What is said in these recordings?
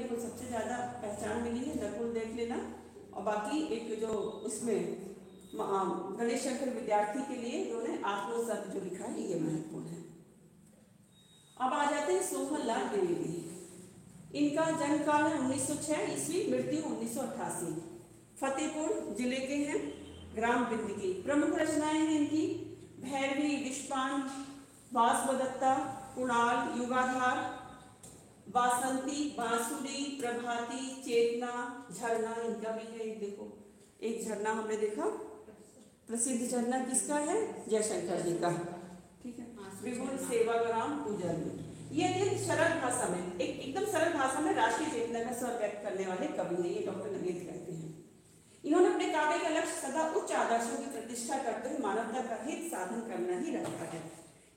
इनको सबसे ज़्यादा पहचान मिली है, नकुल देख लेना। और बाकी एक जो उसमें गणेश शंकर विद्यार्थी के लिए उन्होंने आत्मसत्य जो लिखा है ये महत्वपूर्ण है। अब आ जाते हैं सोहनलाल द्विवेदी। इनका जन्म काल है 1906 ईस्वी, मृत्यु 1988। फतेहपुर जिले के हैं, ग्राम बिंदकी। प्रमुख रचनाएं हैं इनकी भैरवी, विश्वान, वासवदत्ता, कुणाल, युगाधार, बासंती, बांसुरी, प्रभाती, चेतना, झरना इनका भी है। देखो एक झरना हमने देखा, प्रसिद्ध झरना किसका है? जयशंकर जी का, ठीक है। विपुल सेवाग्राम पूजन, ये थे सरल भाषा में, एकदम सरल भाषा में राष्ट्रीय चेतना का स्वर व्यक्त करने वाले कवि हैं, ये डॉक्टर नगेंद्र कहते हैं। इन्होंने अपने काव्य का लक्ष्य सदा उच्च आदर्शों की प्रतिष्ठा करते हुए मानवता का हित साधन करना ही रखा है।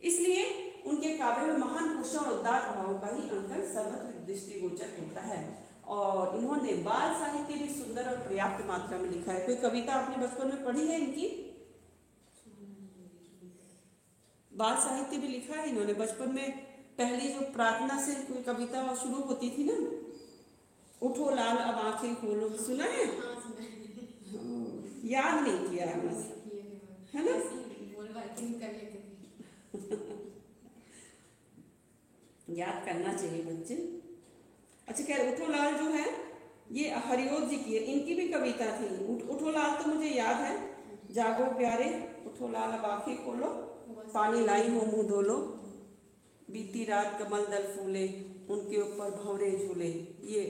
इसलिए उनके काव्य में महान पुरुषों और उदार भावों का ही अंतर सर्वत्र दृष्टिगोचर होता है। और इन्होंने बाल साहित्य भी सुंदर और पर्याप्त मात्रा में लिखा है। कोई कविता आपने बचपन में पढ़ी है इनकी? बाल साहित्य भी लिखा है इन्होंने बचपन में। पहली जो प्रार्थना से कोई कविता शुरू होती थी ना, उठो लाल अब आंखें खोलो, सुना है? याद नहीं किया है ना? याद करना चाहिए बच्चे। अच्छा खैर, उठो लाल जो है ये हरिओत जी की है, इनकी भी कविता थी। उठो लाल तो मुझे याद है, जागो प्यारे उठो लाल अब आंखें खोलो, पानी लाई हो मुंह धोलो, बीती रात कमल दल फूले, उनके ऊपर भंवरे झूले। ये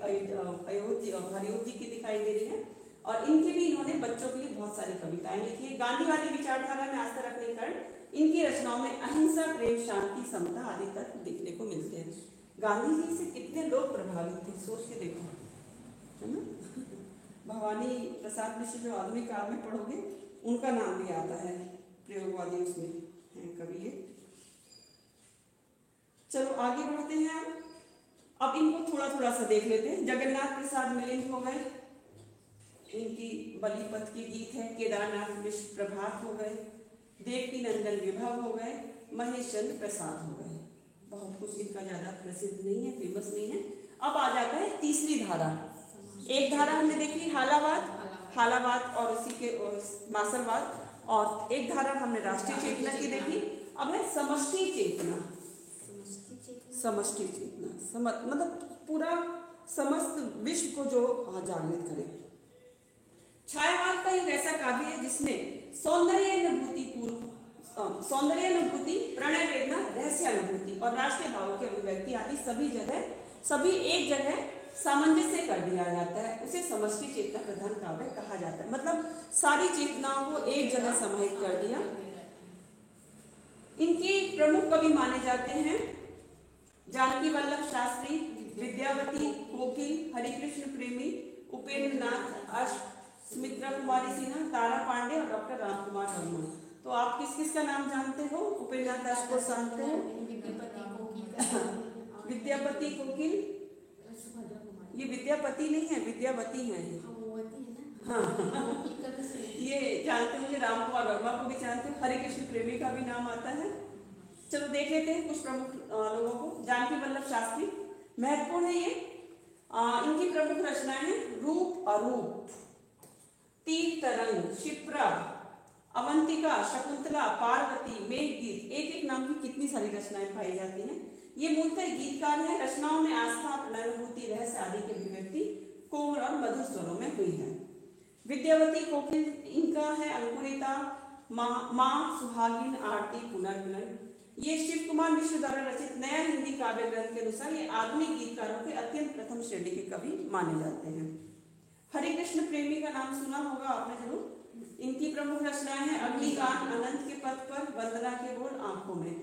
हरिओत जी की दिखाई दे रही है। और इनके भी इन्होंने बच्चों के लिए बहुत सारी कविताएं लिखी है। गांधीवादी विचारधारा में आस्था रखने के कारण इनकी रचनाओं में अहिंसा, प्रेम, शांति, समता आदि तत्व देखने को मिलते हैं। गांधी जी से कितने लोग प्रभावित थे, सोच के देखो, है ना? भवानी प्रसाद मिश्र जो आधुनिक काल में पढ़ोगे उनका नाम भी आता है, प्रयोगवादी उसमें है कवि। चलो आगे बढ़ते हैं। अब इनको थोड़ा थोड़ा सा देख लेते हैं। जगन्नाथ प्रसाद मिलिंद हो गए, इनकी बलिपथ के गीत है। केदारनाथ मिश्र प्रभात हो गए, देवकी नंदन विभव हो गए, महेश चंद्र प्रसाद हो गए। बहुत कुछ इनका ज्यादा प्रसिद्ध नहीं है, फेमस नहीं है। अब आ जाता है तीसरी धारा। एक धारा हमने देखी हालावाद और उसी के मासलवाद, और एक धारा हमने राष्ट्रीय चेतना की देखी। अब है समष्टि चेतना। समष्टि चेतना मतलब पूरा समस्त विश्व को जो जागृत करे। छायावाद का एक ऐसा काव्य है जिसमें सौंदर्यानुभूति, प्रणय वेदना, रहस्यानुभूति और राष्ट्रीय भावों की अभिव्यक्ति आदि सभी एक जगह सामंजस्य कर दिया जाता है। उसे समष्टि चेतना प्रधान काव्य कहा जाता है। मतलब सारी चेतनाओं को एक जगह समाहित कर दिया। इनके प्रमुख कवि माने जाते हैं जानकी वल्लभ शास्त्री, विद्यावती, कोकिल, हरिकृष्ण प्रेमी, उपेंद्र नाथ अष्ट, सुमित्रा कुमारी सिन्हा, तारा पांडे और डॉक्टर रामकुमार वर्मा। तो आप किस किस का नाम जानते हो? उपेंद्र नाथ अष्ट को जानते हो? विद्यापति, कोकिल, ये विद्यापति नहीं है, विद्यावती है। हाँ ये जानते होंगे। रामकुमार वर्मा को भी जानते हो, हरिकृष्ण प्रेमी का भी नाम आता है। चलो देख लेते हैं कुछ प्रमुख लोगों को। जानकी वल्लभ शास्त्री महत्वपूर्ण है ये। इनकी प्रमुख रचनाएं हैं रूप अरूप, तीर तरंग, क्षिप्रा, अवंतिका, शकुंतला, पार्वती, मेघगीत। एक एक नाम की कितनी सारी रचनाएं पाई जाती हैं। ये मूलतः गीतकार है। रचनाओं में आस्था, प्रणयानुभूति, रहस्य आदि की अभिव्यक्ति कोमल और मधुर स्वरों में हुई है। विद्यावती, कोकिल इनका है। अंकुरिता, माँ, सुहागिन, आरती, पुनर्मिलन। ये शिव कुमार मिश्र द्वारा रचित नया हिंदी काव्य ग्रंथ के अनुसार ये आधुनिक गीतकारों के अत्यंत प्रथम श्रेणी के कवि माने जाते हैं। हरिकृष्ण प्रेमी का नाम सुना होगा आपने जरूर। इनकी प्रमुख रचनाएं हैं अग्निगान, अनंत के पथ पर, वंदना के बोल, आंखों में।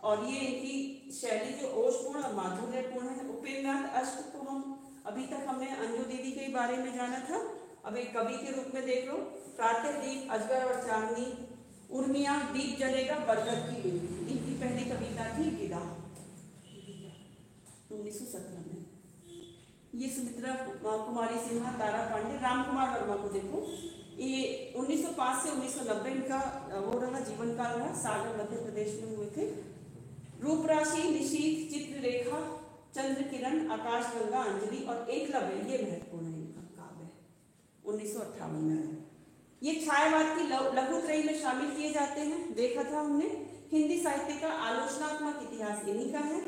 और ये इनकी शैली जो ओजपूर्ण और माधुर्यपूर्ण है। उपेंद्र नाथ अष्ट को हम अभी तक हमने अंजू दीदी के बारे में जाना था, अब एक कवि के रूप में देख लो। प्रातः दीप, अजगर और चांदनी, उर्मिया, दीप जलेगा, बरगद की बेली। इनकी पहली कविता थी विदा, 1917 में। ये सुमित्रा कुमारी सिन्हा, तारा पांडे, रामकुमार वर्मा को देखो। ये 1905 से 1990 इनका वो रहा, जीवन काल रहा। सागर मध्य प्रदेश में हुए थे। रूपराशि, निशीथ, चित्ररेखा, चंद्र किरण, आकाश गंगा, अंजलि और एकलव्य, ये महत्वपूर्ण है इनका काव्य, 1958 में है। ये छायावाद की लघुत्रयी में शामिल किए जाते हैं, देखा था हमने। हिंदी साहित्य का आलोचनात्मक इतिहास इन्हीं का है,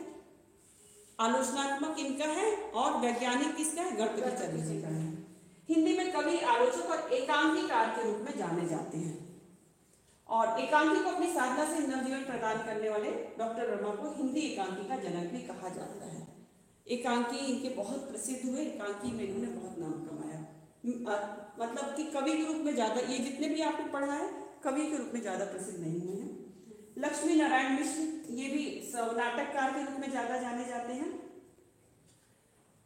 आलोचनात्मक इनका है, और वैज्ञानिक किसका है? गणपति चंद्र जी का है। हिंदी में कवि, आलोचक और एकांकीकार के रूप में जाने जाते हैं, और एकांकी को अपनी साधना से नवजीवन प्रदान करने वाले डॉक्टर वर्मा को हिंदी एकांकी का जनक भी कहा जाता है। एकांकी इनके बहुत प्रसिद्ध हुए, एकांकी में इन्होंने बहुत नाम कमाया, मतलब कि कवि के रूप में ज्यादा, ये जितने भी आपने पढ़ा है कवि के रूप में ज्यादा प्रसिद्ध नहीं हुए हैं। लक्ष्मी नारायण मिश्र, ये भी नाटककार के रूप में ज्यादा जाने जाते हैं।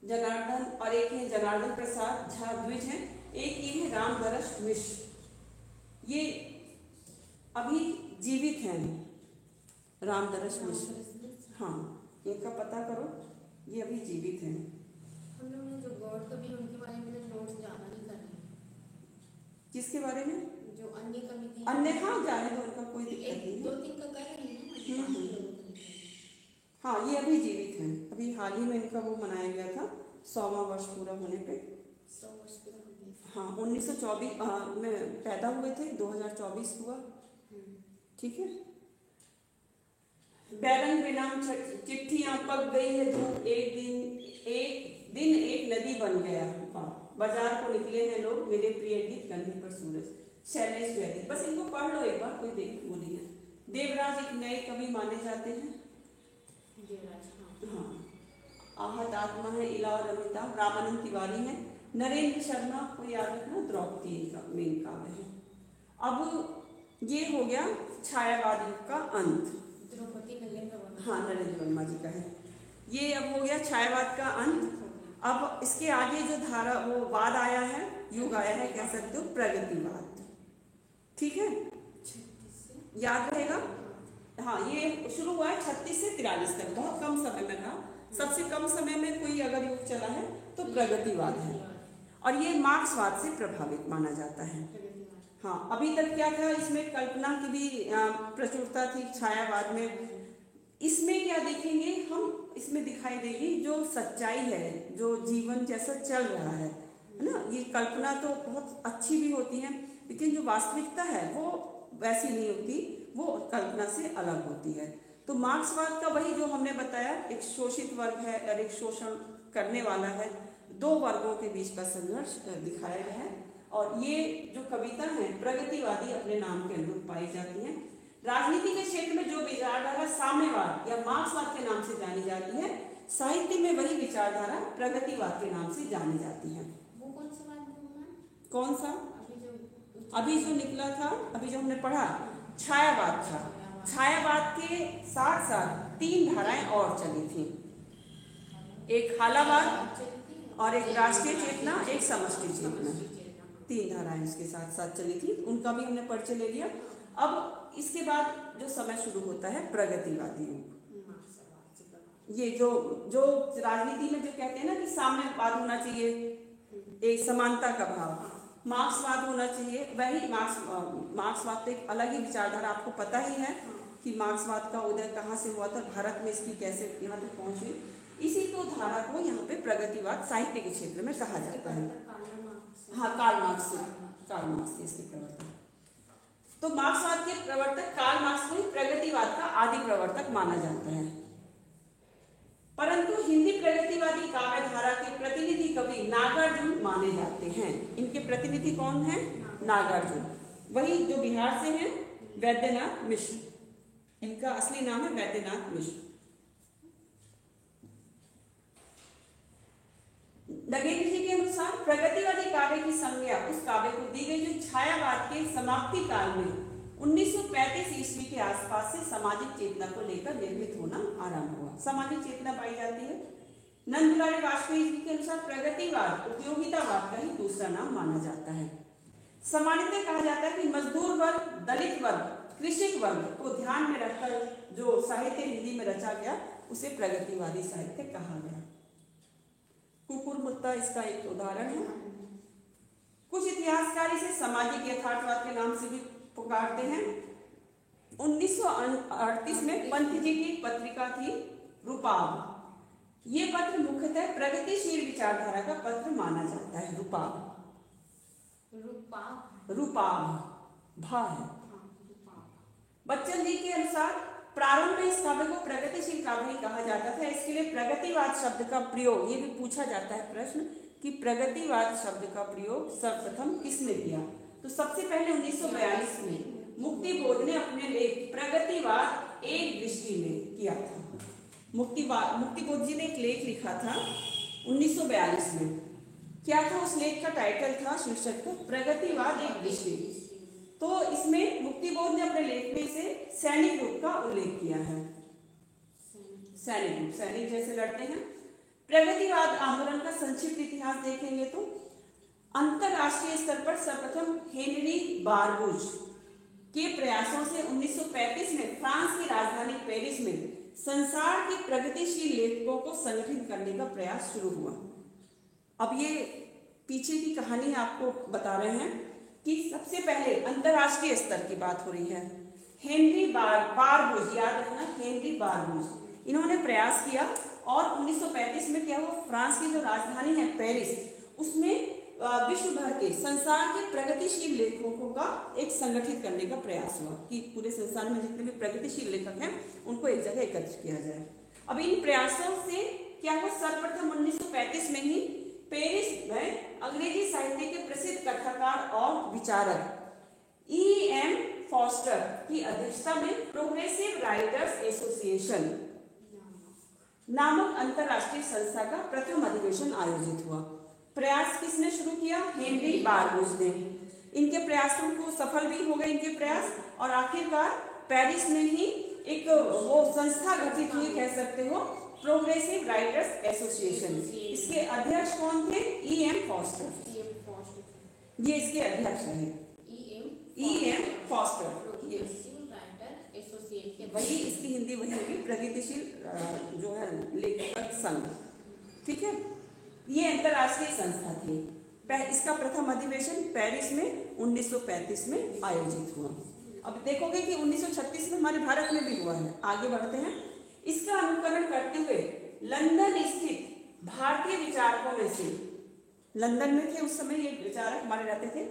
जनार्दन, और एक है जनार्दन प्रसाद झा द्विज हैं, एक ये है रामदरस मिश्र, ये अभी जीवित हैं, रामदरस मिश्र, हाँ इनका पता करो, ये अभी जीवित हैं। हम लोग ने जो गॉड कवि उनके बारे में नोट्स ज़्यादा नहीं कर रहे। किसके बारे में? जो अन्य कवि थे, अन्य, हाँ जाने दो, उनका कोई दिक्कत नहीं है, 2-3 का कर रही है। हाँ ये अभी जीवित हैं, अभी हाल ही में इनका वो मनाया गया था 100वां वर्ष पूरा होने पे, 100 वर्ष पूरा हो गया। हाँ 1924 में पैदा हुए थे, 2024 हुआ, ठीक है। बैरंग बेनाम चिट्ठियां पक गई है धूप, एक दिन एक नदी बन गया, बाजार को निकले हैं लोग, मेरे प्रिय गीत कंधे पर सूरज, शैलेश वैदिक, बस इनको पढ़ लो एक बार, कोई देख वो नहीं है। देवराज एक नए कवि माने जाते हैं, हाँ। आहत आत्मा है इला और अमिता, रामानंद तिवारी है। नरेंद्र शर्मा को याद रखना, द्रौपदी का मेन काव्य है। अब ये हो गया छायावाद युग का अंत, हाँ नरेंद्र वर्मा जी का है ये। अब हो गया छायावाद का अंत। अब इसके आगे जो धारा वो वाद आया है, युग आया है, कह सकते हो प्रगतिवाद, ठीक है, याद रहेगा। हाँ ये शुरू हुआ है 36 से 43 तक, बहुत कम समय में था, सबसे कम समय में कोई अगर युग चला है तो प्रगतिवाद है, और ये मार्क्सवाद से प्रभावित माना जाता है। हाँ अभी तक क्या था, इसमें कल्पना की भी प्रचुरता थी छायावाद में। इसमें क्या देखेंगे हम, इसमें दिखाई देगी जो सच्चाई है, जो जीवन जैसा चल रहा है ना। ये कल्पना तो बहुत अच्छी भी होती है, लेकिन जो वास्तविकता है वो वैसी नहीं होती, वो कल्पना से अलग होती है। तो मार्क्सवाद का वही जो हमने बताया, एक शोषित वर्ग है और एक शोषण करने वाला है, दो वर्गों के बीच का संघर्ष दिखाया गया है। और ये जो कविता है प्रगतिवादी अपने नाम के अनुरूप पाई जाती है। राजनीति के क्षेत्र में जो विचारधारा साम्यवाद या मार्क्सवाद के नाम से जानी जाती है, साहित्य में वही विचारधारा प्रगतिवाद के नाम से जानी जाती है। वो कौन सा वाद है? कौन सा? अभी जो निकला था, अभी जो हमने पढ़ा, छायावाद था। छायावाद के साथ साथ 3 धाराएं और चली थी, एक हालावाद और एक राष्ट्रीय चेतना, एक समष्टि चेतना, 3 धाराएं इसके साथ साथ चली थी, उनका भी हमने परिचय ले लिया। अब इसके बाद जो समय शुरू होता है प्रगतिवादी युग। ये जो राजनीति में जो कहते हैं ना कि साम्यवाद होना चाहिए, एक समानता का भाव, मार्क्सवाद होना चाहिए, वही मार्क्सवाद तो एक अलग ही विचारधारा, आपको पता ही है कि मार्क्सवाद का उदय कहाँ से हुआ था, भारत में इसकी कैसे यहाँ तक पहुँची, इसी को धारा को यहाँ पे प्रगतिवाद साहित्य के क्षेत्र में कहा जाता है। हाँ कार्ल मार्क्स इसके प्रवर्तक। तो मार्क्सवाद के प्रवर्तक कार्ल मार्क्स को ही प्रगतिवाद का आदि प्रवर्तक माना जाता है। परंतु हिंदी प्रगतिवादी काव्य धारा के प्रतिनिधि कवि नागार्जुन माने जाते हैं। इनके प्रतिनिधि कौन हैं? नागार्जुन, वही जो बिहार से हैं, वैद्यनाथ मिश्र, इनका असली नाम है वैद्यनाथ मिश्र। नगेंद्र जी के अनुसार प्रगतिवादी काव्य की संज्ञा उस काव्य को दी गई जो छायावाद के समाप्ति काल में 1935 ईस्वी के आसपास से सामाजिक चेतना को लेकर निर्मित होना आरंभ हुआ। सामाजिक चेतना पाई जाती है। नंद दुलारी वाजपेयी जी के अनुसार प्रगतिवाद उपयोगितावाद का ही दूसरा नाम माना जाता है। सामान्यतः कहा जाता है कि मजदूर वर्ग, दलित वर्ग, कृषक वर्ग को ध्यान में रखकर जो साहित्य हिंदी में रचा गया उसे प्रगतिवादी साहित्य कहा गया। कुकुर मुत्ता इसका एक उदाहरण है। कुछ इतिहासकार इसे सामाजिक यथार्थवाद के नाम से भी पुकारते हैं। 1938 में पंत जी की एक पत्रिका थी रूपाव, ये पत्र मुख्यतः प्रगतिशील विचारधारा का पत्र माना जाता है। रूपाभ भा है। बच्चन जी के अनुसार प्रारंभ में इस काव्य को प्रगतिशील काव्य कहा जाता था। इसके लिए प्रगतिवाद शब्द का प्रयोग, ये भी पूछा जाता है प्रश्न कि प्रगतिवाद शब्द का प्रयोग सर्वप्रथम किसने किया। तो सबसे पहले 1942 में मुक्तिबोध ने अपने लेख प्रगतिवाद एक दृष्टि में किया था। मुक्तिबोध जी ने एक लेख लिखा था 1942 में। क्या था उस लेख का टाइटल था, शीर्षक था प्रगतिवाद एक दृष्टि। तो इसमें मुक्तिबोध ने अपने लेख में इसे सैनिक रूप का उल्लेख किया है। सैनिक जैसे लड़ते हैं। प्रगतिवाद आंदोलन का संक्षिप्त इतिहास देखेंगे तो अंतरराष्ट्रीय स्तर पर सर्वप्रथम हेनरी बारबूज के प्रयासों से 1935 में फ्रांस की राजधानी पेरिस में संसार के प्रगतिशील लेखकों को संगठित करने का प्रयास शुरू हुआ। अब ये पीछे की कहानी आपको बता रहे हैं कि सबसे पहले अंतरराष्ट्रीय स्तर की बात हो रही है। हेनरी बारबूज, याद रखना, हेनरी बारबूज, इन्होंने प्रयास किया और 1935 में क्या हुआ, फ्रांस की जो राजधानी है पेरिस, उसमें विश्व भर के संसार के प्रगतिशील लेखकों का एक संगठित करने का प्रयास हुआ कि पूरे संसार में जितने भी प्रगतिशील लेखक हैं उनको एक जगह एकत्रित किया जाए। अब इन प्रयासों से क्या हुआ, सर्वप्रथम 1935 में ही पेरिस में अंग्रेजी साहित्य के प्रसिद्ध कथाकार और विचारक E.M. फॉस्टर की अध्यक्षता में प्रोग्रेसिव राइटर्स एसोसिएशन नामक अंतरराष्ट्रीय संस्था का प्रथम अधिवेशन आयोजित हुआ। प्रयास किसने शुरू किया, हेनरी बारबूज ने। इनके प्रयासों को सफल भी हो गए इनके प्रयास, और आखिरकार पेरिस में ही एक वो संस्था गठित हुई, कह सकते हो, प्रोग्रेसिव राइटर्स एसोसिएशन। इसके अध्यक्ष कौन थे, E.M. फॉस्टर, ये इसके अध्यक्ष रहे। E.M. फॉस्टर, वही इसकी हिंदी वही होगी, प्रगतिशील जो है लेखक संघ, ठीक है। ये अंतरराष्ट्रीय संस्था थी। इसका प्रथम अधिवेशन पेरिस में 1935 में आयोजित हुआ। अब देखोगे कि 1936 में हमारे भारत में भी हुआ है। आगे बढ़ते हैं। इसका अनुकरण करते हुए लंदन स्थित भारतीय विचारकों में से, लंदन में थे उस समय ये विचारक हमारे रहते थे,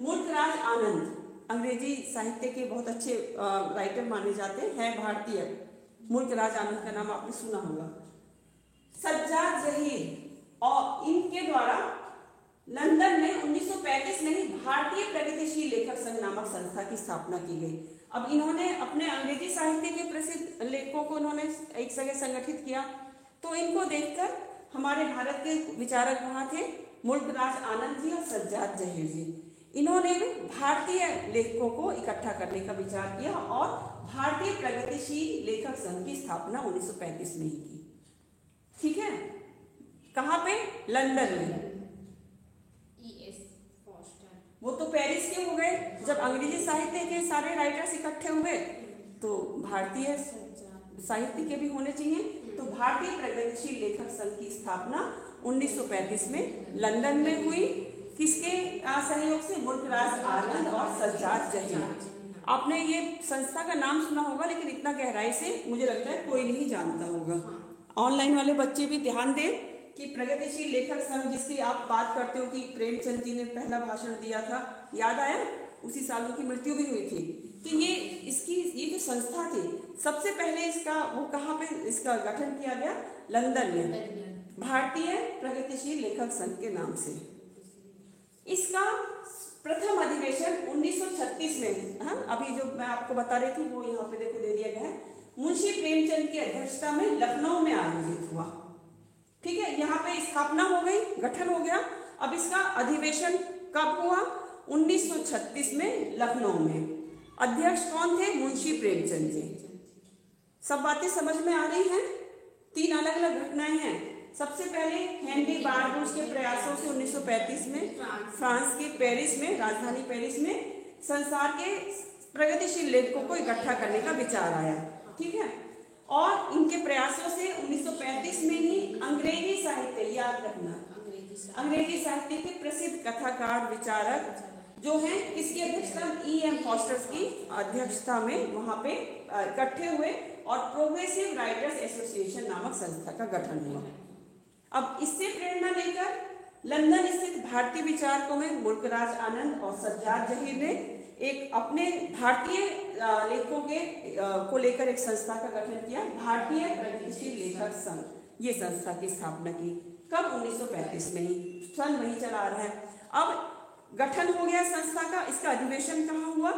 मुल्कराज आनंद, अंग्रेजी साहित्य के बहुत अच्छे राइटर माने जाते हैं, भारतीय, मुल्कराज आनंद का नाम आपने सुना होगा, सज्जाद जहीर, और इनके द्वारा लंदन में 1935 में ही भारतीय प्रगतिशील लेखक संघ नामक संस्था की स्थापना की गई। अब इन्होंने अपने अंग्रेजी साहित्य के प्रसिद्ध लेखकों को इन्होंने एक जगह संगठित किया। तो इनको देखकर हमारे भारत के विचारक वहाँ थे मुल्कराज आनंद जी और सज्जाद जहीर जी। इन्होंने भारतीय लेखकों को इकट्ठा करने का विचार किया और भारतीय प्रगतिशील लेखक संघ की स्थापना 1935 में ही की। ठीक है, कहाँ पे, लंदन में। वो तो पेरिस के हो गए। जब अंग्रेजी साहित्य के सारे राइटर्स इकट्ठे हुए तो भारतीय साहित्य के भी होने चाहिए। तो भारतीय प्रगतिशील लेखक संघ की स्थापना 1935 में लंदन में हुई। किसके सहयोग से, मुल्कराज आनंद और सज्जाद जहीर। आपने ये संस्था का नाम सुना होगा, लेकिन इतना गहराई से मुझे लगता है कोई नहीं जानता होगा। ऑनलाइन वाले बच्चे भी ध्यान दें कि प्रगतिशील लेखक संघ जिसकी आप बात करते हो कि प्रेमचंद जी ने पहला भाषण दिया था, याद आया, उसी साल की मृत्यु भी हुई थी। तो ये जो संस्था थी, सबसे पहले इसका वो कहाँ पे इसका गठन किया गया, लंदन में, भारतीय प्रगतिशील लेखक संघ के नाम से। इसका प्रथम अधिवेशन 1936 में, अभी जो मैं आपको बता रही थी वो यहाँ पे देखो दे दिया गया है, मुंशी प्रेमचंद की अध्यक्षता में लखनऊ में आयोजित हुआ। ठीक है, यहाँ पे स्थापना हो गई, गठन हो गया। अब इसका अधिवेशन कब हुआ, 1936 में लखनऊ में। अध्यक्ष कौन थे, मुंशी प्रेमचंद जी। सब बातें समझ में आ रही हैं। 3 अलग अलग घटनाएं हैं। सबसे पहले हेनरी बारबूज के प्रयासों से 1935 में फ्रांस के पेरिस में, राजधानी पेरिस में, संसार के प्रगतिशील लेखकों को इकट्ठा करने का विचार आया। ठीक है, और इनके प्रयासों से 1935 में ही अंग्रेजी साहित्य, याद रखना, अंग्रेजी साहित्य के प्रसिद्ध कथाकार विचारक जो हैं, किसकी अध्यक्षता, E.M. फॉस्टर की अध्यक्षता में वहां पे इकट्ठे हुए और प्रोग्रेसिव राइटर्स एसोसिएशन नामक संस्था का गठन हुआ। अब इससे प्रेरणा लेकर लंदन स्थित भारतीय विचारकों में मुल्कराज आनंद और सज्जाद जहीर ने एक अपने भारतीय लेखकों के को लेकर एक संस्था का गठन किया, भारतीय प्रगतिशील लेखक संघ। ये संस्था की स्थापना की कब? 1935 में ही, सन वही चला आ रहा है। अब गठन हो गया संस्था का। इसका अधिवेशन कहाँ हुआ?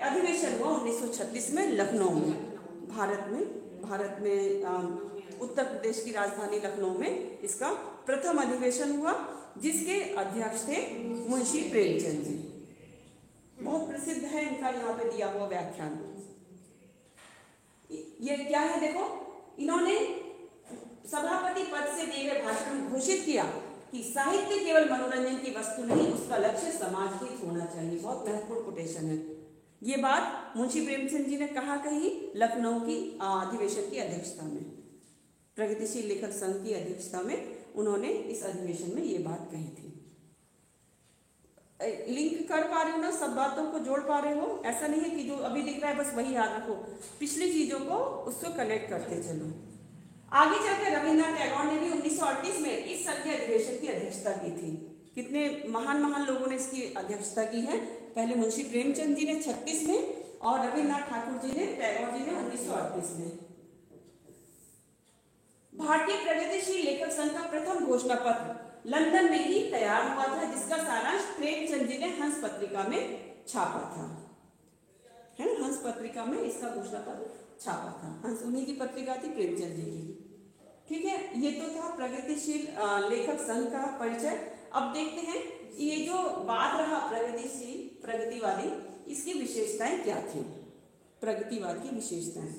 अधिवेशन हुआ 1936 में लखनऊ में, भारत में उत्तर प्रदेश की राजधानी लखनऊ में इसका प्रथम अधिवेशन हुआ, जिसके अध्यक्ष थे मुंशी प्रेमचंद जी। बहुत प्रसिद्ध है इनका यहाँ पे दिया हुआ व्याख्यान। ये क्या है देखो, इन्होंने सभापति पद से दिए गए भाषण में घोषित किया कि साहित्य केवल मनोरंजन की वस्तु नहीं, उसका लक्ष्य समाज हित होना चाहिए। बहुत महत्वपूर्ण कोटेशन है। ये बात मुंशी प्रेमचंद जी ने कहा कही? लखनऊ की अधिवेशन की अध्यक्षता में, प्रगतिशील लेखक संघ की अध्यक्षता में उन्होंने इस अधिवेशन में ये बात कही थी। लिंक कर पा रहे हो ना, सब बातों को जोड़ पा रहे हो? ऐसा नहीं है कि जो अभी दिख रहा है बस वही याद रखो, पिछली चीजों को उसको कनेक्ट करते चलो। आगे चलकर रविन्द्रनाथ टैगोर ने भी 1938 में इस संघ के अधिवेशन की अध्यक्षता की थी। कितने महान लोगों ने इसकी अध्यक्षता की है। पहले मुंशी प्रेमचंद जी ने 36 में और रविन्द्रनाथ ठाकुर जी ने, टैगोर जी ने 1938 में। भारतीय प्रगतिशील लेखक संघ का प्रथम घोषणा पत्र लंदन में ही तैयार हुआ था, जिसका सारांश प्रेमचंद जी ने हंस पत्रिका में छापा था, है ना? हंस पत्रिका में इसका घोषणा पत्र छापा था। हंस उन्हीं की पत्रिका थी, प्रेमचंद जी की। ठीक है, ये तो था प्रगतिशील लेखक संघ का परिचय। अब देखते हैं ये जो बात रहा प्रगतिशील, प्रगतिवादी, इसकी विशेषताएं क्या थी? प्रगतिवाद की विशेषताएं,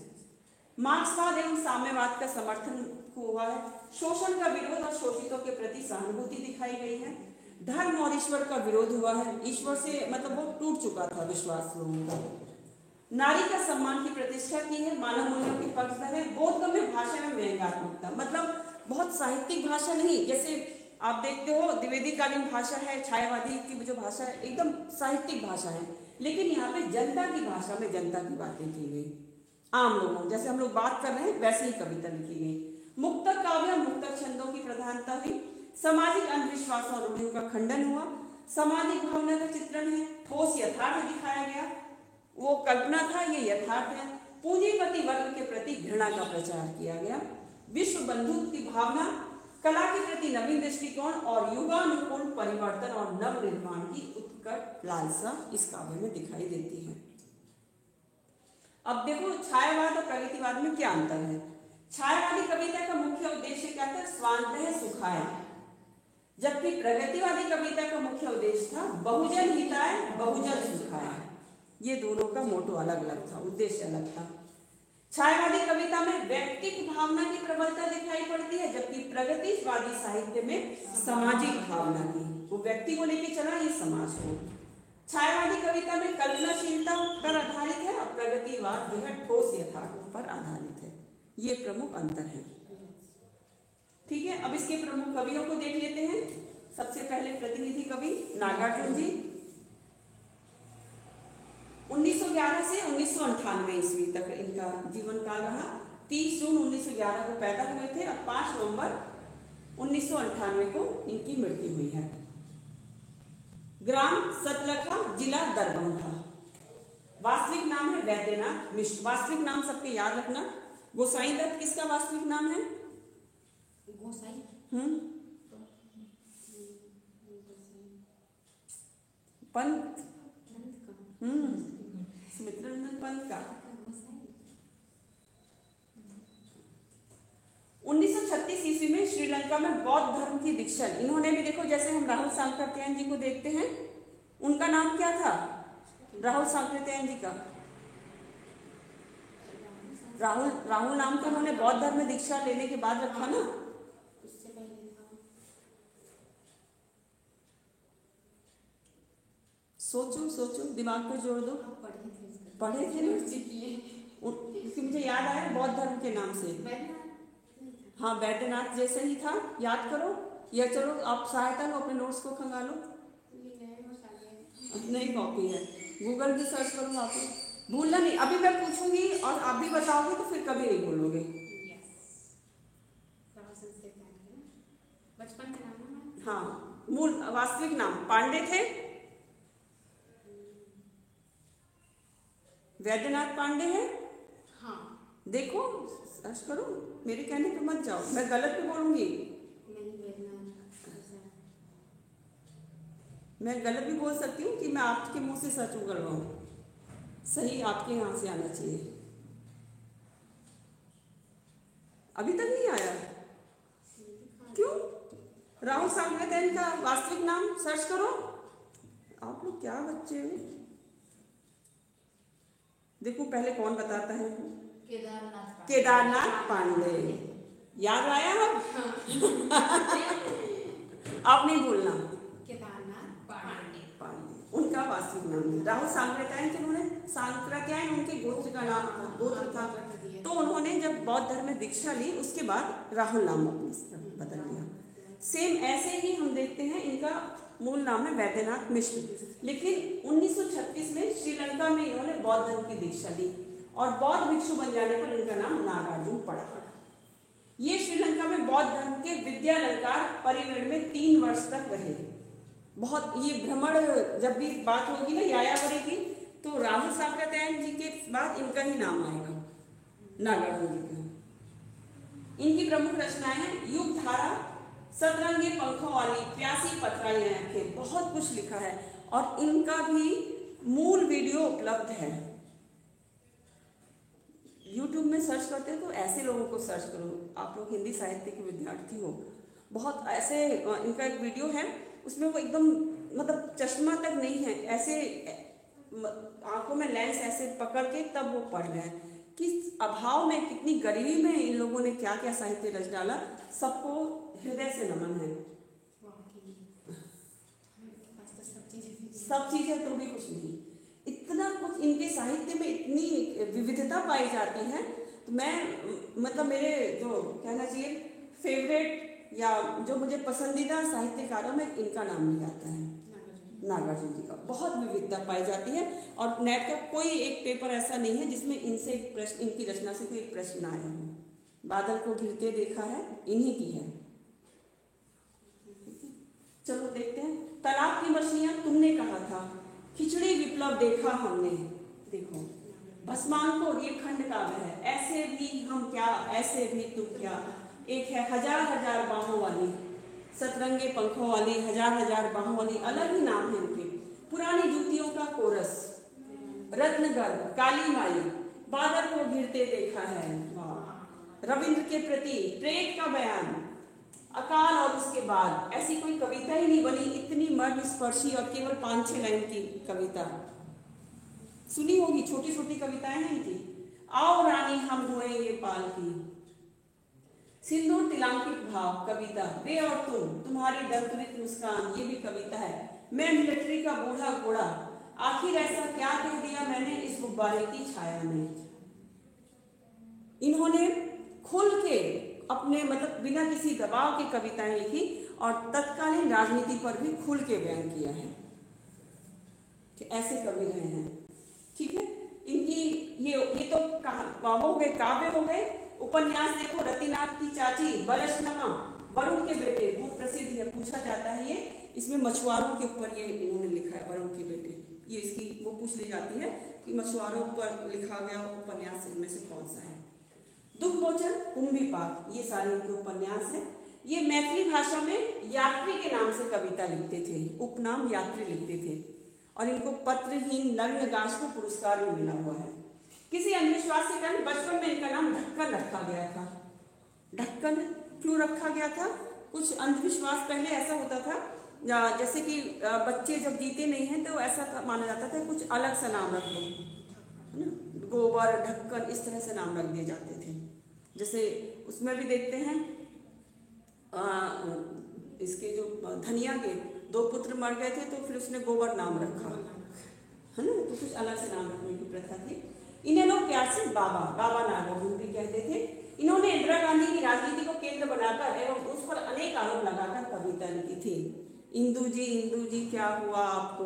मार्क्सवाद एवं साम्यवाद का समर्थन हुआ है, शोषण का विरोध और शोषितों के प्रति सहानुभूति दिखाई गई है, धर्म और ईश्वर का विरोध हुआ है, ईश्वर से मतलब वो टूट चुका था विश्वास लोगों का, नारी का सम्मान की प्रतिष्ठा की है, मानव मूल्यों की पक्षधर है, बोधगम्य भाषा में व्यंग्यात्मकता, मतलब बहुत साहित्यिक भाषा नहीं, जैसे आप देखते हो द्विवेदीकालीन भाषा है, छायावादी की जो भाषा है एकदम साहित्यिक भाषा है, लेकिन यहाँ पे जनता की भाषा में जनता की बातें की गई, आम लोगों जैसे हम लोग बात कर रहे हैं वैसे ही कविता लिखी गई। मुक्तक काव्य, मुक्तक छंदों की प्रधानता हुई, सामाजिक अंधविश्वासों और रूढ़ियों का खंडन हुआ, सामाजिक भावना का चित्रण है, ठोस यथार्थ दिखाया गया, वो कल्पना था ये यथार्थ है, पूंजीपति वर्ग के प्रति घृणा का प्रचार किया गया, विश्व बंधुत्व की भावना, कला के प्रति नवीन दृष्टिकोण और युगानुकूल परिवर्तन और नव निर्माण की उत्कट लालसा इस काव्य में दिखाई देती है। अब देखो छायावाद और प्रगतिवाद में क्या अंतर है। छायावादी कविता का मुख्य उद्देश्य क्या था? स्वांतः सुखाय, जबकि प्रगतिवादी कविता का मुख्य उद्देश्य था बहुजन हिताय बहुजन सुखाय। ये दोनों का मोटो अलग अलग था, उद्देश्य अलग था। छायावादी कविता में व्यक्तिक भावना की प्रबलता दिखाई पड़ती है, जबकि प्रगतिवादी साहित्य में सामाजिक भावना की, वो व्यक्ति को लेकर चला, ये समाज को। छायावादी कविता में कल्पनाशीलता पर आधारित है और प्रगतिवाद जो है ठोस यथार्थ पर आधारित है। ये प्रमुख अंतर है। ठीक है, अब इसके प्रमुख कवियों को देख लेते हैं। सबसे पहले प्रतिनिधि कवि नागार्जुन जी, 1911 से 1998 ईस्वी तक इनका जीवन काल रहा। 30 जून 1911 को पैदा हुए थे और 5 नवंबर 1998 को इनकी मृत्यु हुई है। ग्राम सतलखा, जिला दरभंगा। वास्तविक नाम है वैद्यनाथ मिश्र। वास्तविक नाम सबके याद रखना। गोसाई दत्त किसका वास्तविक नाम है? गोसाई पंत, सुमित्रानंद पंत का। 1936 ईस्वी में श्रीलंका में बौद्ध धर्म की दीक्षा। इन्होंने भी देखो, जैसे हम राहुल सांकृत्यायन जी को देखते हैं, उनका नाम क्या था? राहुल सांकृत्यायन जी का राहुल नाम तो उन्होंने बौद्ध धर्म में दीक्षा लेने के बाद रखा ना। सोचो सोचो, दिमाग पर जोड़ दो। पढ़े थे ना, मुझे याद आया बौद्ध धर्म के नाम से। हाँ, वैद्यनाथ जैसे ही था, याद करो या चलो आप सहायता लो, अपने नोट्स को खंगा लो। नई कॉपी है, गूगल पे सर्च करो आप। भूलना नहीं। अभी मैं पूछूंगी और आप भी बताओगे तो फिर कभी नहीं भूलोगे। बचपन का नाम है? हाँ, मूल वास्तविक नाम पांडे थे, वैद्यनाथ पांडे हैं। हाँ। देखो सर्च करो, मेरे कहने पे मत जाओ, मैं गलत भी बोलूंगी। मैं गलत भी बोल सकती हूँ कि मैं आपके मुंह से सर्च करवाऊँ, सही आपके यहाँ से आना चाहिए। अभी तक नहीं आया क्यों? राहुल सांगवेदैन का वास्तविक नाम सर्च करो। आप लोग क्या बच्चे हो? देखो पहले कौन बताता है। केदारनाथ पांडे। याद आया अब? आप नहीं भूलना। केदारनाथ पांडे उनका वास्तविक नाम है। राहुल सांगवेदैन के उन्होंने सांक्रात्यायन उनके गोत्र का नाम गोत्र था, तो उन्होंने जब बौद्ध धर्म में दीक्षा ली उसके बाद राहुल नाम अपने बदल लिया। सेम ऐसे ही हम देखते हैं इनका मूल नाम है वैद्यनाथ मिश्र, लेकिन 1936 में श्रीलंका में इन्होंने बौद्ध धर्म की दीक्षा ली और बौद्ध भिक्षु बन जाने पर इनका नाम नागार्जुन पड़ा। ये श्रीलंका में बौद्ध धर्म के विद्यालंकार परिवेश में 3 वर्ष तक रहे। बहुत ये भ्रमण, जब भी बात होगी ना यायावरी की, तो राहुल सांक्रात्यायन जी के बाद इनका ही नाम आएगा, नागार्जुन जी का। इनकी प्रमुख रचनाएं हैं युग धारा, सतरंगे पंखों वाली, प्यासी पथराई आंखें, बहुत कुछ लिखा है और इनका भी मूल वीडियो उपलब्ध है। YouTube में सर्च करते हो तो ऐसे लोगों को सर्च करो, आप लोग हिंदी साहित्य के विद्यार्थी हो, बहुत ऐसे। इनका एक वीडियो है उसमें वो एकदम मतलब चश्मा तक नहीं है, ऐसे आंखों में लेंस ऐसे पकड़ के तब वो पढ़ रहे हैं। किस अभाव में, कितनी गरीबी में इन लोगों ने क्या क्या साहित्य रच डाला, सबको हृदय से नमन है। सब चीजें तो भी कुछ नहीं, इतना कुछ इनके साहित्य में, इतनी विविधता पाई जाती है। तो मैं मतलब मेरे जो कहना चाहिए फेवरेट या जो मुझे पसंदीदा साहित्यकारों में इनका नाम नहीं आता है, नागार्जुन जी का। बहुत विविधता पाई जाती है और नेट का कोई एक पेपर ऐसा नहीं है जिसमें इनसे एक प्रश्न, इनकी रचना से कोई एक प्रश्न आया हो। बादल को घिरते देखा है, इन्हीं की है। चलो देखते हैं। तालाब की मछलियां तुमने कहा था, खिचड़ी विप्लव देखा हमने। देखो भस्मांको ये खंड काव्य है। ऐसे भी हम क्या, ऐसे भी तुम क्या। एक है हजार हजार बाहों वाली, सतरंगे पंखों वाली, हजार हजार बाहों वाली, अलग ही नाम है उनके। पुरानी जूतियों का कोरस, रत्नगर्भ, काली माई, बादल को घिरते देखा है, रविंद्र के प्रति प्रेत का बयान, अकाल और उसके बाद। ऐसी कोई कविता ही नहीं बनी इतनी मर्म स्पर्शी और केवल 5-6 लाइन की कविता। सुनी होगी, छोटी छोटी कविताएं हैं इनकी। आओ रानी हम ढोएंगे पाल की, सिंदूर तिलांकित भाव कविता, वे और तुम, तुम्हारी दंतरित मुस्कान, ये भी कविता है। मैं मिलिट्री का बूढ़ा घोड़ा, आखिर ऐसा क्या कह दिया मैंने इस गुब्बारे की छाया में। इन्होंने खुल के अपने मतलब बिना किसी दबाव की कविताएं लिखी और तत्कालीन राजनीति पर भी खुल के बयान किया है कि ऐसे कवि रहे हैं। ठीक है, इनकी ये तो हो गए, काव्य हो गए। उपन्यास देखो, रतिनाथ की चाची, बरसनमा, वरुण के बेटे, बहुत प्रसिद्ध है, पूछा जाता है ये। इसमें मछुआरों के ऊपर ये इन्होंने लिखा है, वरुण के बेटे। ये इसकी वो पूछ ली जाती है कि मछुआरों पर लिखा गया उपन्यास इनमें से कौन सा है। दुखमोचन, कुंभीपाक, ये सारे इनके उपन्यास हैं। ये मैथिली भाषा में यात्री के नाम से कविता लिखते थे, उपनाम यात्री लिखते थे और इनको पत्रहीन नग्न गाश को पुरस्कार भी मिला हुआ है। किसी अंधविश्वास के कारण बचपन में इनका नाम ढक्कन रखा गया था। ढक्कन क्यों रखा गया था? कुछ अंधविश्वास पहले ऐसा होता था, जैसे कि बच्चे जब जीते नहीं हैं तो ऐसा माना जाता था कुछ अलग सा नाम रख लो, है ना, गोबर, ढक्कन, इस तरह से नाम रख दिए जाते थे। जैसे उसमें भी देखते हैं इसके जो धनिया के 2 पुत्र मर गए थे तो फिर उसने गोबर नाम रखा, है ना, तो कुछ अलग से नाम रखने की प्रथा थी। इन्हें लोग प्यार से बाबा नागार्जुन भी कहते थे। इन्होंने इंदिरा गांधी की राजनीति को केंद्र बनाकर एवं उस पर अनेक आरोप लगाकर कविता लिखी थी। इंदू जी क्या हुआ आपको,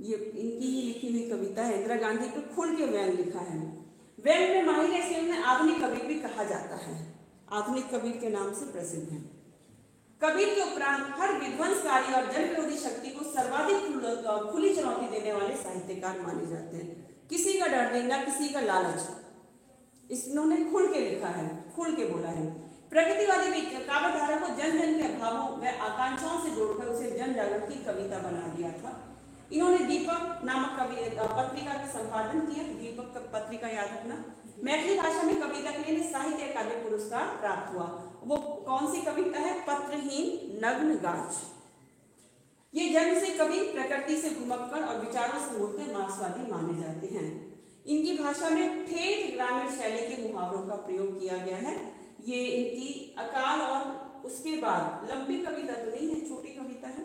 ये इनकी ही लिखी हुई कविता है। इंदिरा गांधी पे खुल के व्यंग लिखा है। व्यंग में माहिर ऐसे उन्हें आधुनिक कवि भी कहा जाता है, आधुनिक कवि के नाम से प्रसिद्ध है। कबीर के उपरांत हर विध्वंसकारी और जन विरोधी शक्ति को सर्वाधिक खुली चुनौती देने वाले साहित्यकार माने जाते हैं। किसी का डर नहीं, ना किसी का लालच, इन्होंने खुल के लिखा है, खुल के बोला है। प्रगतिवादी काव्यधारा को जन जन के भावों व आकांक्षाओं से जोड़कर उसे जन जागरण की कविता बना दिया था। इन्होंने दीपक नामक पत्रिका का संपादन किया। दीपक पत्रिका याद रखना। मैथिली भाषा में कविता के लिए साहित्य अकादमी पुरस्कार प्राप्त हुआ। वो कौन सी कविता है? पत्रहीन नग्न गाछ। ये जन्म से कवि प्रकृति से घुमक्कड़ और विचारों से मुड़ते मार्क्सवादी माने जाते हैं। इनकी भाषा में ठेठ ग्रामीण शैली के मुहावरों का प्रयोग किया गया है। ये इनकी अकाल और उसके बाद लंबी कविता तो नहीं है, छोटी कविता है।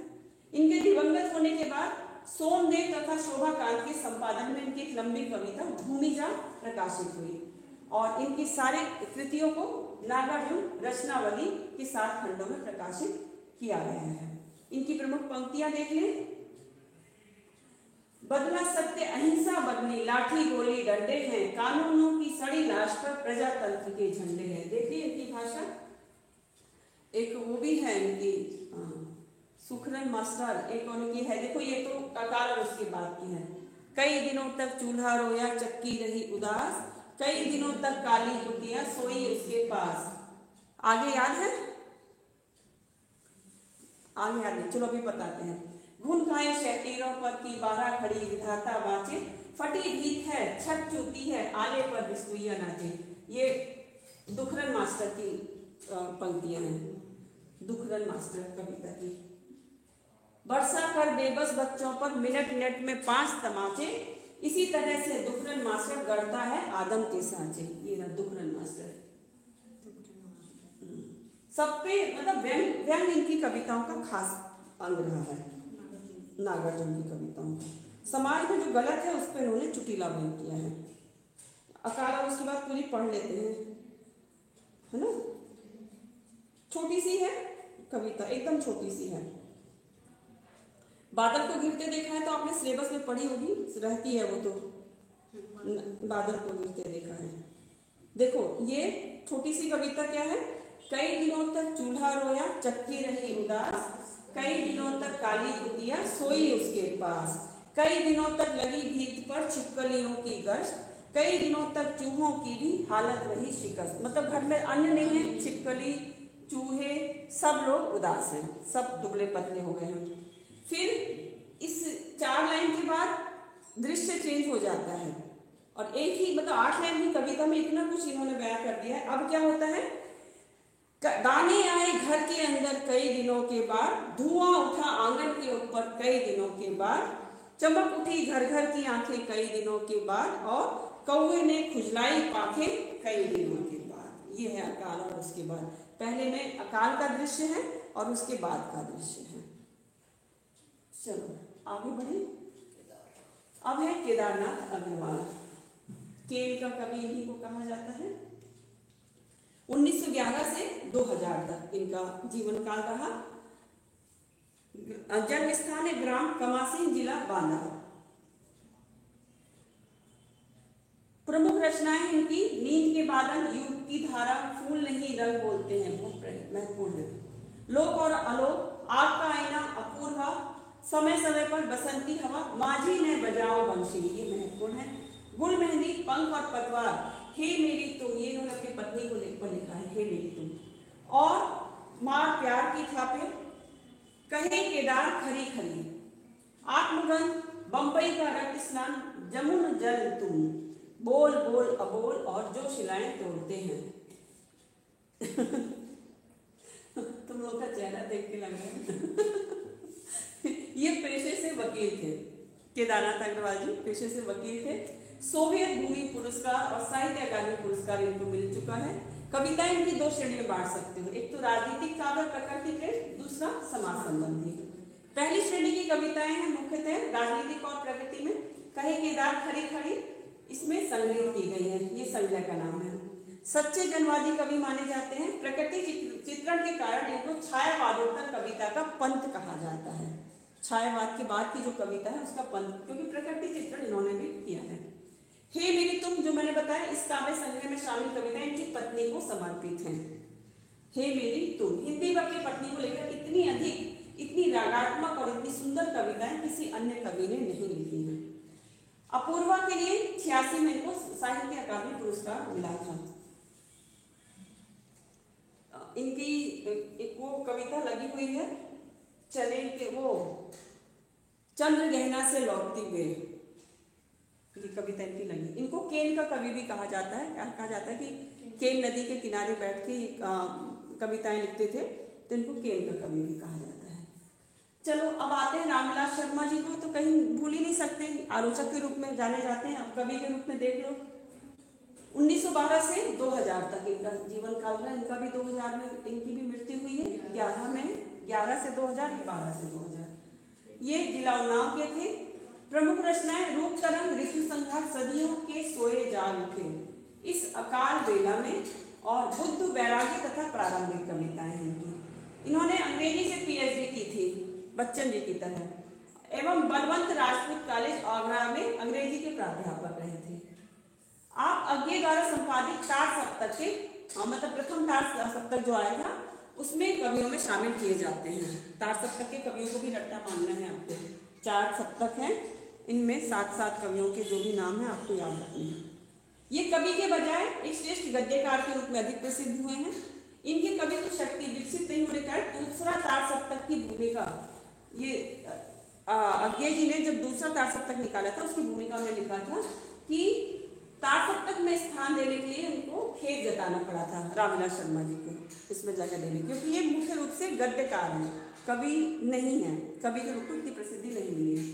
इनके दिवंगत होने के बाद सोमदेव तथा शोभाकांत के संपादन में इनकी एक लंबी कविता भूमिजा प्रकाशित हुई और इनकी सारे कृतियों को नागार्जुन रचनावली के 7 खंडों में प्रकाशित किया गया है। इनकी प्रमुख पंक्तियां देख लें। बदला सत्य अहिंसा बदली, लाठी गोली डंडे हैं, कानूनों की सड़ी लाश पर प्रजातंत्र के झंडे हैं। देखिए इनकी भाषा। एक वो भी है इनकी सुखरन मास्टर, एक उनकी है, देखो ये तो अकाल और उसके बाद की है। कई दिनों तक चूल्हा रोया चक्की रही उदास, कई दिनों तक काली कुटिया सोई उसके पास। आगे याद है? आगे याद नहीं, चलो अभी बताते हैं। घुन खाए शहतीरों पर की 12 खड़ी विधाता बाँचे, फटी भीत है छत चूती है आले पर बिस्तुइया नाचे। ये दुखरन मास्टर की पंक्तियां हैं, दुखरन मास्टर कविता की। बरसा कर बेबस बच्चों पर मिनट मिनट में 5 तमाचे, इसी तरह से दुखरन मास्टर गढ़ता है आदम के सांचे। ये रहा दुखरन मास्टर। सब पे मतलब व्यंग इनकी कविताओं का खास अंग रहा है, नागार्जुन की कविताओं का। समाज में जो गलत है उस पर उन्होंने चुटीला व्यंग किया है। अकाल और उसके बाद पूरी पढ़ लेते हैं, है ना। छोटी सी है कविता, एकदम छोटी सी है। बादल को गिरते देखा है तो आपने सिलेबस में पढ़ी होगी, रहती है वो तो, बादल को गिरते देखा है। देखो ये छोटी सी कविता क्या है? कई दिनों तक चूल्हा रोया चक्की रही उदास, कई दिनों तक काली कुतिया सोई उसके पास, कई दिनों तक लगी भीत पर छिपकलियों की गश्त, कई दिनों तक चूहों की भी हालत रही शिकस्त। मतलब घर में अन्न नहीं है, छिपकली चूहे सब लोग उदास हैं, सब दुबले पतले हो गए हैं। फिर इस 4 लाइन के बाद दृश्य चेंज हो जाता है और एक ही मतलब 8 लाइन की कविता में इतना कुछ इन्होंने बयां कर दिया है। अब क्या होता है? दाने आए घर के अंदर कई दिनों के बाद, धुआं उठा आंगन के ऊपर कई दिनों के बाद, चमक उठी घर घर की आंखें कई दिनों के बाद, और कौवे ने खुजलाई पाखें कई दिनों के बाद। ये है अकाल और उसके बाद। पहले में अकाल का दृश्य है और उसके बाद का दृश्य है। चलो आगे बढ़े। अब है केदारनाथ अग्रवाल। केल का कवि इन्हीं को कहा जाता है। 1911 से 2000 तक इनका जीवन काल रहा। जन्म स्थान है ग्राम कमासिन, जिला बांदा। प्रमुख रचनाएं इनकी नींद के बादल, युग की धारा, फूल नहीं रंग बोलते हैं, बहुत महत्वपूर्ण है। लोक और अलोक, आग का आईना, अपूर्वा, समय समय पर बसंती हवा, माझी ने बजाओ बंशी, ये महत्वपूर्ण है। गुल मेहंदी, पंख और पतवार, हे मेरी तुम, ये उन्होंने अपनी पत्नी को लिखा है, हे मेरी तुम। और मार प्यार की छापे, कहे केदार खरी खरी, आत्मगंध, बंबई का रक्त स्नान, जमुन जल तुम, बोल बोल अबोल, और जो शिलाएं तोड़ते हैं। तुम लोग का चेहरा देख के लग रहा ये पेशे से वकील थे, केदारनाथ अग्रवाल जी पेशे से वकील थे। सोवियत भूमि पुरस्कार और साहित्य अकादमी पुरस्कार इनको मिल चुका है। कविताएं इनकी 2 श्रेणी में बांट सकते हो, एक तो राजनीतिक काव्य प्रकृति प्रेम, दूसरा समाज संबंधी। पहली श्रेणी की कविताएं हैं मुख्यतः राजनीतिक और प्रकृति में। कहे केदार खरी खरी, इसमें संग्रह की गई है, ये संग्रह का नाम है। सच्चे जनवादी कवि माने जाते हैं। प्रकृति चित्रण के कारण इनको छायावादोत्तर कविता का पंथ कहा जाता है। छायावाद के बाद की जो कविता है उसका पंथ, क्योंकि प्रकृति चित्रण इन्होंने भी किया है। हे मेरी तुम जो मैंने बताया इस काव्य संग्रह में शामिल कविता इनकी पत्नी को समर्पित है। हे मेरी तुम हिंदी में अपनी पत्नी को लेकर इतनी अधिक, इतनी रागात्मक और इतनी सुंदर कविताएं किसी अन्य कवि ने नहीं लिखी है। अपूर्वा के लिए 86 में इनको साहित्य अकादमी पुरस्कार मिला था। इनकी एक वो कविता लगी हुई है, चले के वो चंद्र गहना से लौटती हुए, ये कविता इनकी लगी। इनको केन का कवि भी कहा जाता है। क्या कहा जाता है कि केन नदी के किनारे बैठ के कविताएं लिखते थे, तो इनको केन का कवि भी कहा जाता है। चलो अब आते हैं रामविलास शर्मा जी को, तो कहीं भूल ही नहीं सकते, आलोचक के रूप में जाने जाते हैं। अब कवि के रूप में देख लो, 1912 से 2000 तक इनका जीवन काल रहा। इनका भी 2000 में इनकी भी मृत्यु हुई है, 11 से 2000, 12 से 2000। ये जिला उन्नाव के थे। प्रमुख रचनाएं रूप तरंग, ऋतु संहार, सदियों के सोए जाग उठे, इस अकाल बेला में, और बुद्ध वैराग्य तथा प्रारंभिक कविताएं हैं इनकी। इन्होंने अंग्रेजी से पीएचडी की थी बच्चन जी की तरह, एवं बलवंत राजपूत कॉलेज आगरा में अंग्रेजी के प्राध्यापक रहे थे। आप अज्ञे द्वारा संपादित तार सप्तक के मतलब प्रथम तार सप्तक जो आया था उसमें कवियों में शामिल किए जाते हैं। तार सप्तक के कवियों को भी रट्टा मानना है आपको। 4 सप्तक हैं, इनमें 7 कवियों के जो भी नाम है आपको याद रखने हैं। ये कवि के बजाय एक श्रेष्ठ गद्यकार के रूप में अधिक प्रसिद्ध हुए हैं। इनकी कवित्व शक्ति विकसित नहीं होने का दूसरा तार सप्तक की भूमिका, ये अज्ञे जी ने जब दूसरा तार सप्तक निकाला था उसकी भूमिका में लिखा था कि तार सप्तक में स्थान देने के लिए उनको खेद जताना पड़ा था रामविलास शर्मा जी को इसमें जगह देने, क्योंकि ये मुख्य रूप से गद्यकार हैं, कवि नहीं है, कवि के रूप में इतनी प्रसिद्धि नहीं मिली है।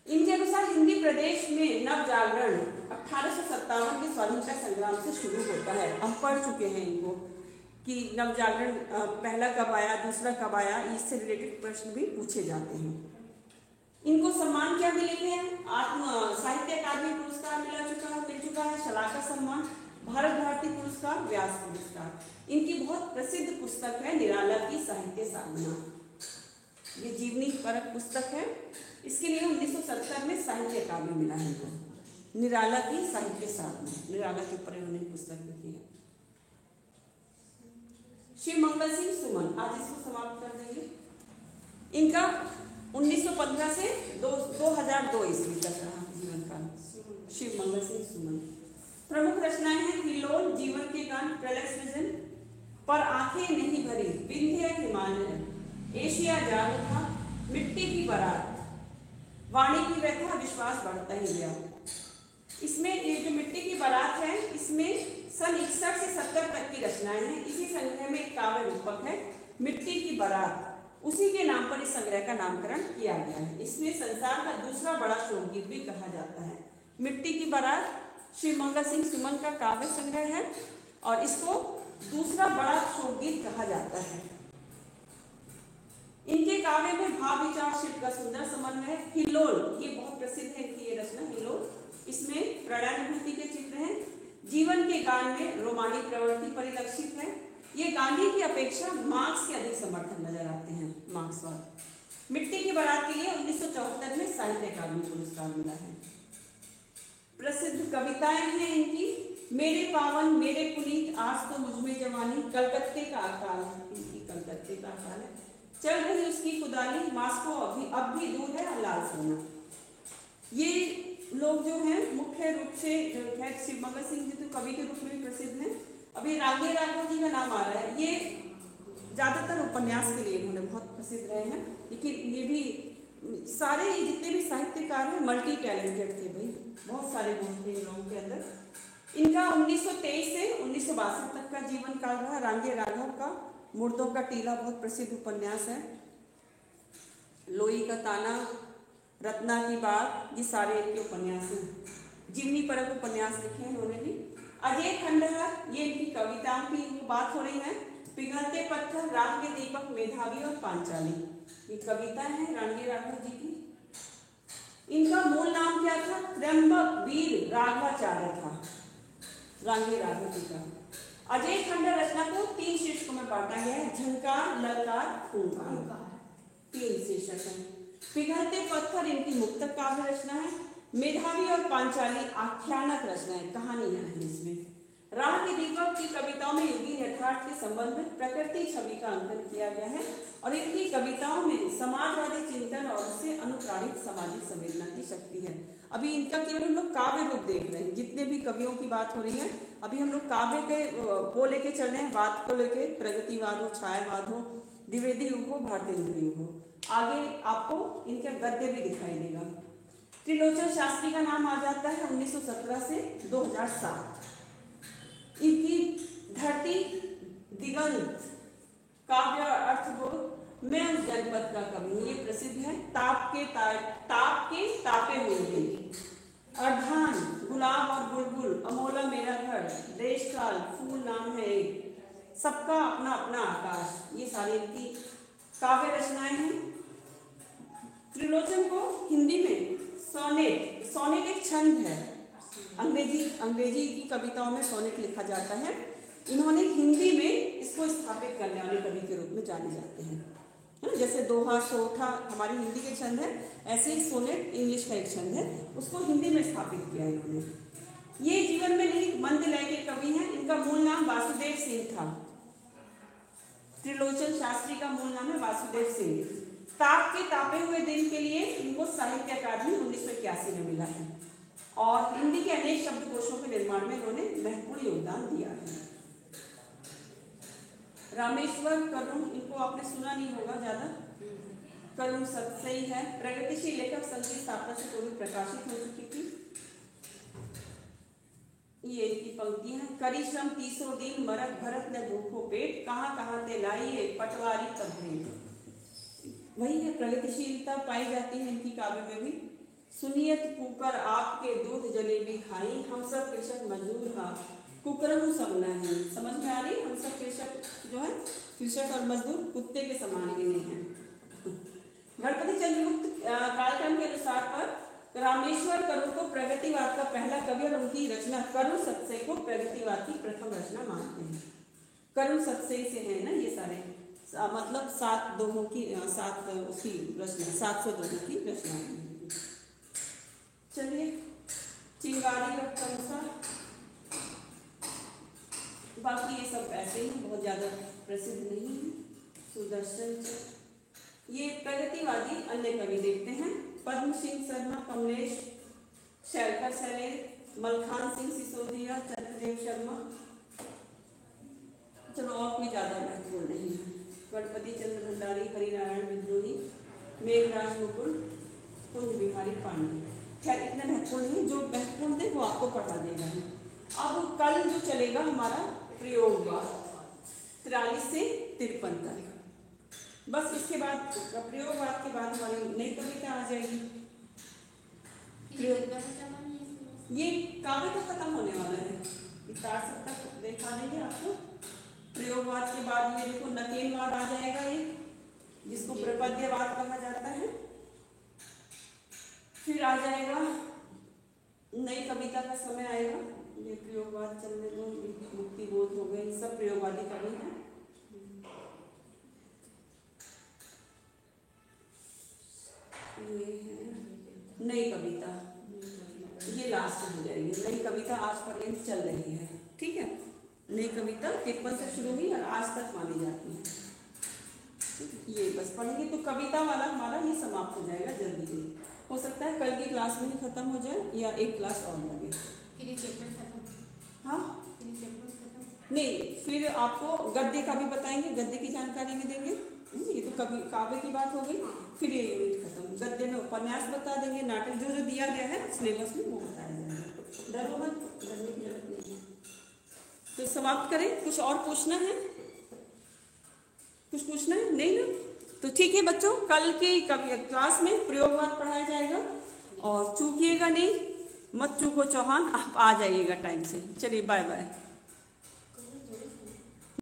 इनके अनुसार हिंदी प्रदेश में नव जागरण 1857 के स्वाधीनता संग्राम से शुरू होता है। हम पढ़ चुके हैं इनको कि नव जागरण पहला कब आया, दूसरा कब आया, इससे रिलेटेड प्रश्न भी पूछे जाते हैं। इनको सम्मान क्या मिले हैं? साहित्य अकादमी पुरस्कार मिल चुका है, शलाका सम्मान, भारत भारती पुरस्कार, व्यास पुरस्कार। इनकी बहुत प्रसिद्ध पुस्तक है निराला की साहित्य साधना, ये जीवनी परक पुस्तक है। इसके लिए 1970 में साहित्य अकादमी मिला है इनको। निराला की साहित्य साधना, निराला के ऊपर इन्होंने पुस्तक लिखी है। श्री मंगल सिंह सुमन, आज इसको समाप्त कर देंगे। इनका 1915 से 2002 ईस्वी तक रहा जीवन काल। श्री मंगल सिंह सुमन। प्रमुख रचनाएं हैं हिलोल, जीवन के गान, प्रलय सृजन, पर आंखें नहीं भरी, विंध्य हिमालय, एशिया जाग था, मिट्टी की बारात, वाणी की व्यथा, विश्वास बढ़ता ही गया। इसमें ये जो मिट्टी की बारात है इसमें सन 61 से 70 तक की रचनाएं हैं। इसी संग्रह में एक काव्य रूपक है मिट्टी की बारात, उसी के नाम पर इस संग्रह का नामकरण किया गया है। इसमें संसार का दूसरा बड़ा शोकगीत भी कहा जाता है। मिट्टी की बारात श्री मंगल सिंह सुमन का काव्य संग्रह है और इसको दूसरा बड़ा शोकगीत कहा जाता है। इनके काव्य में भाव विचार शिल्प का सुंदर समन्वय है। हिलोल ये बहुत प्रसिद्ध है इनकी ये रचना हिलोल। इसमें प्रणयानुभूति के चित्र हैं। जीवन के गान में रोमानिक प्रवृत्ति परिलक्षित है। ये गांधी की अपेक्षा मार्क्स के अधिक समर्थन नजर आते हैं, मार्क्सवाद। मिट्टी की बारात के लिए 1974 में साहित्य अकादमी पुरस्कार मिला है। प्रसिद्ध कविताएं हैं इनकी, मेरे पावन मेरे पुनीत, आज तो मुझमें जवानी, कलकत्ते का अकाल, इनकी कलकत्ते का अकाल है, चल रही उसकी खुदाली, मास्को अब भी दूर है लाल सोना। ये लोग जो हैं मुख्य रूप से श्री मंगल सिंह जी तो कवि के रूप में भी प्रसिद्ध हैं। अभी राघे राघव जी का नाम आ रहा है, ये ज्यादातर उपन्यास के लिए इन्होंने बहुत प्रसिद्ध रहे हैं, लेकिन ये भी सारे जितने भी साहित्यकार हैं मल्टी टैलेंटेड थे भाई, बहुत सारे गुण थे इन लोगों के अंदर। इनका 1923 से 1962 तक का जीवन काल रहा। राघे राघव का मुर्दों का टीला बहुत प्रसिद्ध उपन्यास है। लोई का ताना, रत्ना की बात, ये सारे इनके उपन्यास हैं। जीवनी परक उपन्यास लिखे हैं इन्होंने भी। अजय खंडहर, ये इनकी कविताओं की बात हो रही है। पिघलते पत्थर, रात के दीपक, मेधावी और पांचाली, ये कविता है राघे राघव जी की। इनका मूल नाम क्या था? त्र्यंबक वीर राघवाचार्य था राघे राघव जी का। अजय खंडहर रचना को 3 शीर्षकों में बांटा गया है, झंकार, ललकार, खूंखार, 3 शीर्षक हैं। पिघलते पत्थर इनकी मुक्तक काव्य रचना है। मेधावी और पांचाली आख्यानक रचना है, कहानियां हैं इसमें। राह के दीपक की कविताओं में योगी यथार्थ के संबंध में प्रकृति छवि का अंकन किया गया है और इनकी कविताओं में समाजवादी चिंतन और उससे अनुप्राणित सामाजिक संवेदना की शक्ति है। अभी इनका केवल हम लोग काव्य रूप देख रहे हैं, जितने भी कवियों की बात हो रही है अभी हम लोग काव्य के वो लेके चल रहे हैं, बात को लेके प्रगतिवाद हो, छायावाद हो, द्विवेदी युग हो, भारतीय युग हो। आगे आपको इनके गद्य भी दिखाई देगा। त्रिलोचन शास्त्री का नाम आ जाता है 1917 से 2007। इनकी धरती दिगंत काव्य अर्थबोध मैं उस जनपद का कवि हूँ, ये प्रसिद्ध है। ताप के तापे हुए दिन, अर्धान, गुलाब और बुलबुल, अमोला मेरा घर, देश काल, फूल नाम है एक, सबका अपना अपना आकाश, ये सारी इनकी काव्य रचनाएं हैं। त्रिलोचन को हिंदी में सोनेट एक छंद है। अंग्रेजी की कविताओं में सोनेट लिखा जाता है। इन्होंने हिंदी में इसको स्थापित करने वाले कवि के रूप में जाने जाते हैं। जैसे दोहा, सोठा हमारी हिंदी के छंद है, ऐसे ही सोनेट इंग्लिश का एक छंद है, उसको हिंदी में स्थापित किया इन्होंने। ये जीवन में नहीं मंद लय के कवि हैं। इनका मूल नाम वासुदेव सिंह था। त्रिलोचन शास्त्री का मूल नाम है वासुदेव सिंह। ताप के तापे हुए दिन के लिए इनको साहित्य अकादमी 1981 में मिला है और हिंदी के अनेक शब्दकोशों के निर्माण में इन्होंने महत्वपूर्ण योगदान दिया है। रामेश्वर करुण, इनको आपने सुना नहीं होगा ज्यादा, करुण सत्सई है। प्रगतिशील लेखक संघ की स्थापना से पूर्व प्रकाशित हो चुकी थी। ये इनकी पंक्तियां हैं। करी श्रम 30 दिन, मरक भरत ने भूखो पेट, कहाँ कहाँ ते लाइए पटवारी तब भेंट। वही है, प्रगतिशीलता पाई जाती है इनकी काव्य में भी। सुनियत कुकर आपके दूध जलेबी खाई, हम सब कृषक मजदूर हा कुकरम सब नहीं। समझ में आ रही, हम सब कृषक जो है, कृषक और मजदूर कुत्ते के समान गिने हैं। गणपति चंद्रगुप्त कालक्रम के अनुसार पर रामेश्वर करुण को प्रगतिवाद का पहला कवि और उनकी रचना करुण सत्सई को प्रगतिवाद की प्रथम रचना मानते हैं। करुण सत्सई से है ना ये सारे, मतलब 7 दोहों की 7 उसकी रचना, 700 दोहों की रचना। चलिए, चिंगारी और कंसा, बाकी ये सब ऐसे ही बहुत ज्यादा प्रसिद्ध नहीं है। सुदर्शन, ये प्रगतिवादी अन्य कवि देखते हैं। पद्म सिंह शर्मा, कमलेश, शैलकर सैलेर, मलखान सिंह सिसोदिया, चंद्रदेव शर्मा। चलो और कोई ज्यादा महत्वपूर्ण नहीं है। गणपति चंद्र भंडारी, हरिनारायण विद्रोही, मेघराज मुकुल, कुंज बिहारी पांडे। खैर इतने महत्वपूर्ण नहीं, जो महत्वपूर्ण थे वो आपको पढ़ा देगा। अब कल जो चलेगा हमारा प्रयोगवाद 43 से 53 तक, बस इसके बाद प्रयोगवाद के बाद हमारी नई कविता आ जाएगी। ये काव्य तो खत्म होने वाला है, 4 तक देखा देंगे आपको। प्रयोगवाद के बाद ये देखो नकेलवाद आ जाएगा, एक जिसको प्रपद्यवाद कहा जाता है। फिर आ जाएगा नई कविता का समय आएगा। ये प्रयोगवाद चलने दो, मुक्ति बोध हो गए, सब प्रयोगवादी कवि हैं। ये है नई कविता, ये लास्ट हो जाएगी। नई कविता आज पर्यंत चल रही है, ठीक है। नई कविता 53 से शुरू हुई और आज तक मानी जाती है। ये बस पढ़ेंगे तो कविता वाला हमारा ये समाप्त हो जाएगा जल्दी से। हो सकता है कल की क्लास में ही खत्म हो जाए या एक क्लास और लगे। हाँ नहीं, फिर आपको गद्य का भी बताएंगे, गद्य की जानकारी भी देंगे। ये तो कभी काव्य की बात हो गई, फिर ये यूनिट खत्म। गद्य में उपन्यास बता देंगे, नाटक जो जो दिया गया है सिलेबस में वो बताया जाएगा। डरो मत, डरने की जरूरत नहीं है। तो समाप्त करें। कुछ और पूछना है? कुछ पूछना है? नहीं ना? तो ठीक है बच्चों, कल की क्लास में प्रयोगवाद पढ़ाया जाएगा और चूकिएगा नहीं, मत चूको चौहान, आप आ जाइएगा टाइम से। चलिए बाय बाय।